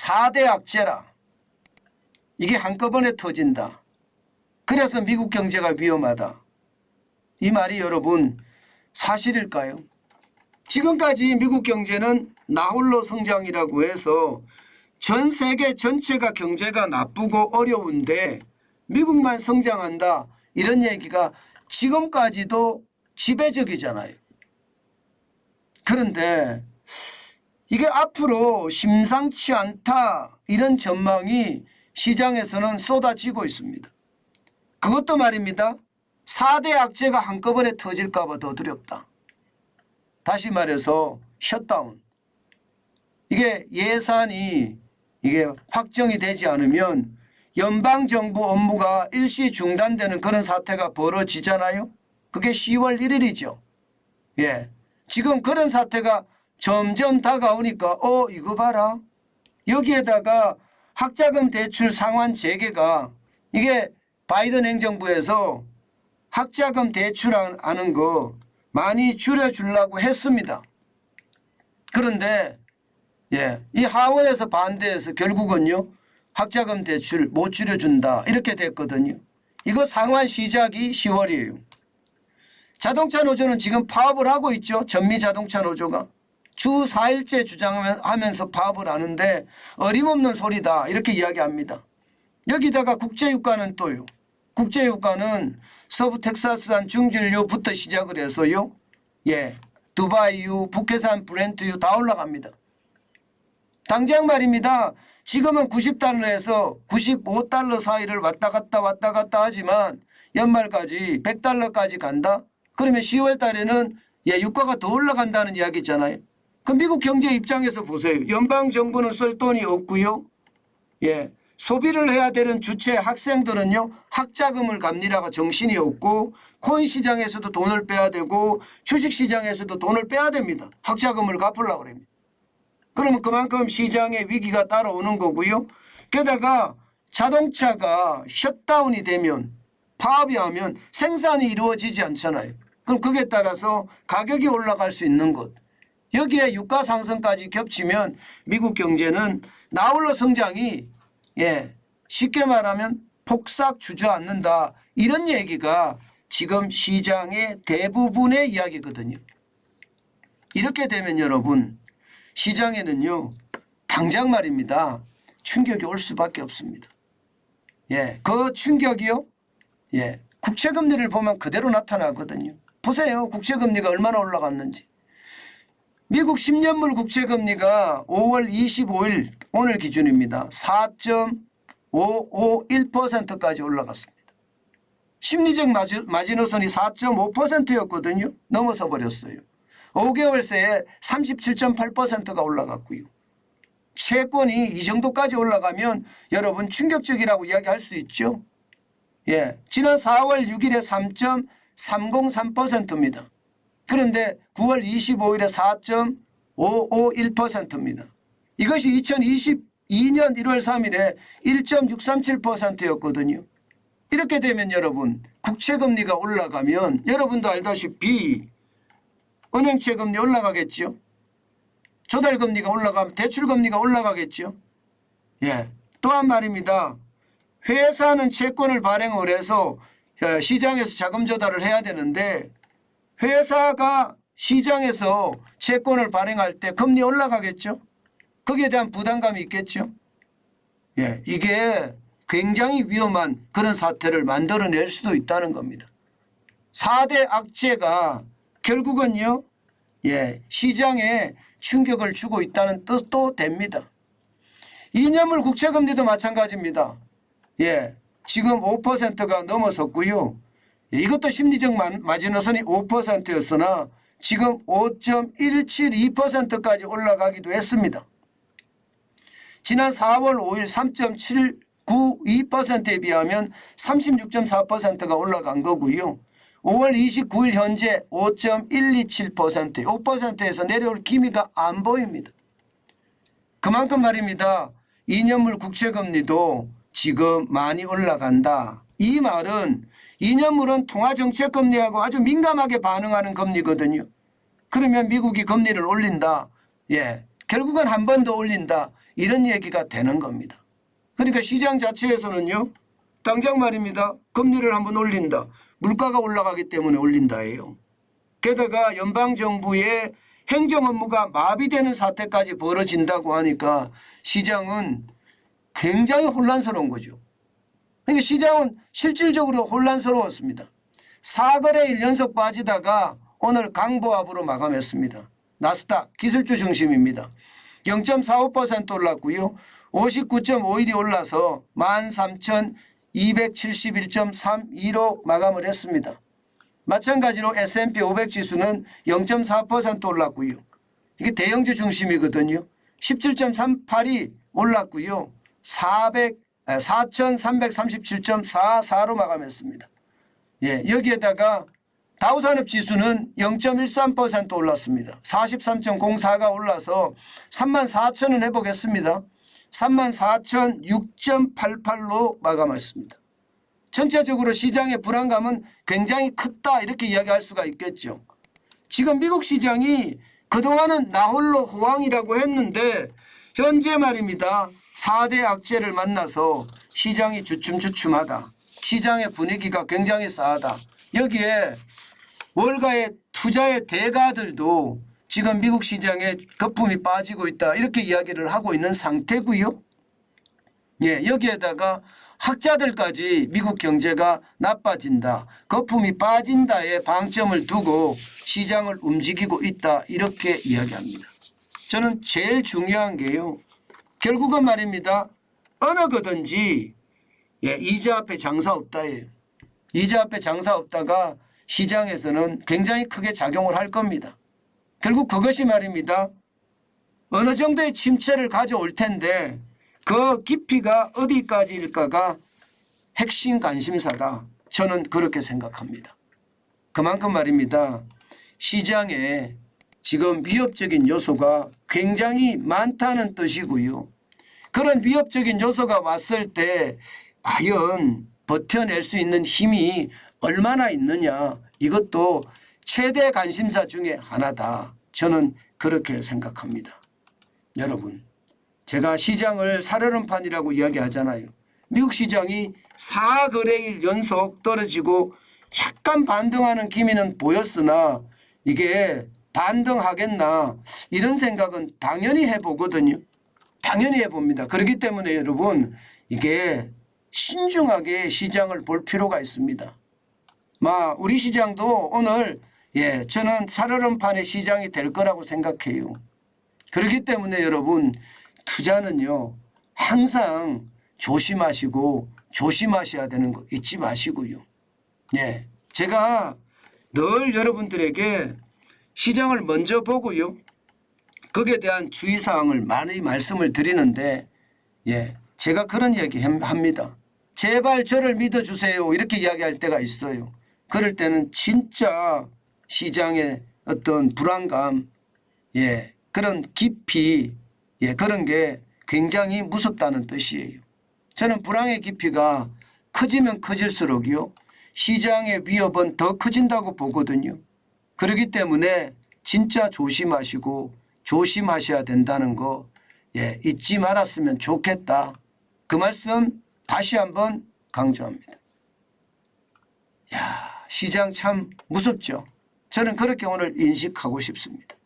4대 악재라. 이게 한꺼번에 터진다. 그래서 미국 경제가 위험하다. 이 말이 여러분 사실일까요? 지금까지 미국 경제는 나홀로 성장이라고 해서 전 세계 전체가 경제가 나쁘고 어려운데 미국만 성장한다, 이런 얘기가 지금까지도 지배적이잖아요. 그런데 이게 앞으로 심상치 않다, 이런 전망이 시장에서는 쏟아지고 있습니다. 그것도 말입니다. 4대 악재가 한꺼번에 터질까 봐 더 두렵다. 다시 말해서 셧다운. 이게 예산이 확정이 되지 않으면 연방정부 업무가 일시 중단되는 그런 사태가 벌어지잖아요. 그게 10월 1일이죠. 예. 지금 그런 사태가 점점 다가오니까 이거 봐라. 여기에다가 학자금 대출 상환 재개가, 이게 바이든 행정부에서 학자금 대출하는 거 많이 줄여주려고 했습니다. 그런데 이 하원에서 반대해서 결국은요, 학자금 대출 못 줄여준다, 이렇게 됐거든요. 이거 상환 시작이 10월이에요. 자동차 노조는 지금 파업을 하고 있죠. 전미자동차 노조가. 주 4일째 주장하면서 파업을 하는데 어림없는 소리다, 이렇게 이야기합니다. 여기다가 국제유가는 또요. 국제유가는 서부 텍사스산 중진유부터 시작을 해서요. 두바이유, 북해산 브렌트유 다 올라갑니다. 당장 말입니다. 지금은 90달러에서 95달러 사이를 왔다 갔다 하지만 연말까지 100달러까지 간다? 그러면 10월 달에는 유가가 더 올라간다는 이야기잖아요. 그럼 미국 경제 입장에서 보세요. 연방정부는 쓸 돈이 없고요. 소비를 해야 되는 주체 학생들은요, 학자금을 갚느라고 정신이 없고, 코인 시장에서도 돈을 빼야 되고 주식 시장에서도 돈을 빼야 됩니다. 학자금을 갚으려고 합니다. 그러면 그만큼 시장의 위기가 따라오는 거고요. 게다가 자동차가 셧다운이 되면, 파업이 하면 생산이 이루어지지 않잖아요. 그럼 거기에 따라서 가격이 올라갈 수 있는 것. 여기에 유가 상승까지 겹치면 미국 경제는 나홀로 성장이 쉽게 말하면 폭삭 주저앉는다, 이런 얘기가 지금 시장의 대부분의 이야기거든요. 이렇게 되면 여러분, 시장에는요 당장 말입니다 충격이 올 수밖에 없습니다. 그 충격이요, 국채금리를 보면 그대로 나타나거든요. 보세요, 국채금리가 얼마나 올라갔는지. 미국 10년물 국채금리가 5월 25일 오늘 기준입니다. 4.551%까지 올라갔습니다. 심리적 마지노선이 4.5%였거든요. 넘어서 버렸어요. 5개월 새에 37.8%가 올라갔고요. 채권이 이 정도까지 올라가면 여러분 충격적이라고 이야기할 수 있죠. 지난 4월 6일에 3.303%입니다. 그런데 9월 25일에 4.551%입니다. 이것이 2022년 1월 3일에 1.637%였거든요. 이렇게 되면 여러분, 국채금리가 올라가면 여러분도 알다시피 은행채금리 올라가겠죠. 조달금리가 올라가면 대출금리가 올라가겠죠. 또한 말입니다. 회사는 채권을 발행을 해서 시장에서 자금 조달을 해야 되는데, 회사가 시장에서 채권을 발행할 때 금리 올라가겠죠. 거기에 대한 부담감이 있겠죠. 이게 굉장히 위험한 그런 사태를 만들어낼 수도 있다는 겁니다. 4대 악재가 결국은요, 시장에 충격을 주고 있다는 뜻도 됩니다. 2년물 국채금리도 마찬가지입니다. 지금 5%가 넘어섰고요. 이것도 심리적 마지노선이 5%였으나 지금 5.172%까지 올라가기도 했습니다. 지난 4월 5일 3.792%에 비하면 36.4%가 올라간 거고요. 5월 29일 현재 5.127%, 5%에서 내려올 기미가 안 보입니다. 그만큼 말입니다. 2년물 국채금리도 지금 많이 올라간다. 이 말은 2년물은 통화정책금리하고 아주 민감하게 반응하는 금리거든요. 그러면 미국이 금리를 올린다. 결국은 한 번 더 올린다. 이런 얘기가 되는 겁니다. 그러니까 시장 자체에서는요. 당장 말입니다. 금리를 한번 올린다. 물가가 올라가기 때문에 올린다예요. 게다가 연방정부의 행정 업무가 마비되는 사태까지 벌어진다고 하니까 시장은 굉장히 혼란스러운 거죠. 그러니까 시장은 실질적으로 혼란스러웠습니다. 4거래일 연속 빠지다가 오늘 강보합으로 마감했습니다. 나스닥 기술주 중심입니다. 0.45% 올랐고요. 59.51이 올라서 13,271.32로 마감을 했습니다. 마찬가지로 S&P 500 지수는 0.4% 올랐고요. 이게 대형주 중심이거든요. 17.38이 올랐고요. 4,337.44로 마감했습니다. 예, 여기에다가 다우산업지수는 0.13% 올랐습니다. 43.04가 올라서 34,000은 회복했습니다. 34,006.88로 마감했습니다. 전체적으로 시장의 불안감은 굉장히 크다 이렇게 이야기할 수가 있겠죠. 지금 미국 시장이 그동안은 나홀로 호황이라고 했는데 현재 말입니다. 4대 악재를 만나서 시장이 주춤주춤하다. 시장의 분위기가 굉장히 싸하다. 여기에 월가의 투자의 대가들도 지금 미국 시장에 거품이 빠지고 있다. 이렇게 이야기를 하고 있는 상태고요. 예, 여기에다가 학자들까지 미국 경제가 나빠진다. 거품이 빠진다에 방점을 두고 시장을 움직이고 있다. 이렇게 이야기합니다. 저는 제일 중요한 게요. 결국은 말입니다. 어느 거든지 예, 이자 앞에 장사 없다예요. 이자 앞에 장사 없다가 시장에서는 굉장히 크게 작용을 할 겁니다. 결국 그것이 말입니다. 어느 정도의 침체를 가져올 텐데 그 깊이가 어디까지일까가 핵심 관심사다. 저는 그렇게 생각합니다. 그만큼 말입니다. 시장에 지금 위협적인 요소가 굉장히 많다는 뜻이고요. 그런 위협적인 요소가 왔을 때 과연 버텨낼 수 있는 힘이 얼마나 있느냐, 이것도 최대 관심사 중에 하나다. 저는 그렇게 생각합니다. 여러분, 제가 시장을 살얼음판이라고 이야기하잖아요. 미국 시장이 4거래일 연속 떨어지고 약간 반등하는 기미는 보였으나 이게 반등하겠나 이런 생각은 당연히 해보거든요. 당연히 해봅니다. 그렇기 때문에 여러분 이게 신중하게 시장을 볼 필요가 있습니다. 우리 시장도 오늘 저는 살얼음판의 시장이 될 거라고 생각해요. 그렇기 때문에 여러분 투자는요 항상 조심하시고 조심하셔야 되는 거 잊지 마시고요. 제가 늘 여러분들에게 시장을 먼저 보고요. 거기에 대한 주의사항을 많이 말씀을 드리는데 제가 그런 얘기 합니다. 제발 저를 믿어주세요. 이렇게 이야기할 때가 있어요. 그럴 때는 진짜 시장의 어떤 불안감, 그런 깊이, 그런 게 굉장히 무섭다는 뜻이에요. 저는 불안의 깊이가 커지면 커질수록요. 시장의 위협은 더 커진다고 보거든요. 그렇기 때문에 진짜 조심하시고 조심하셔야 된다는 거 잊지 말았으면 좋겠다. 그 말씀 다시 한번 강조합니다. 시장 참 무섭죠. 저는 그렇게 오늘 인식하고 싶습니다.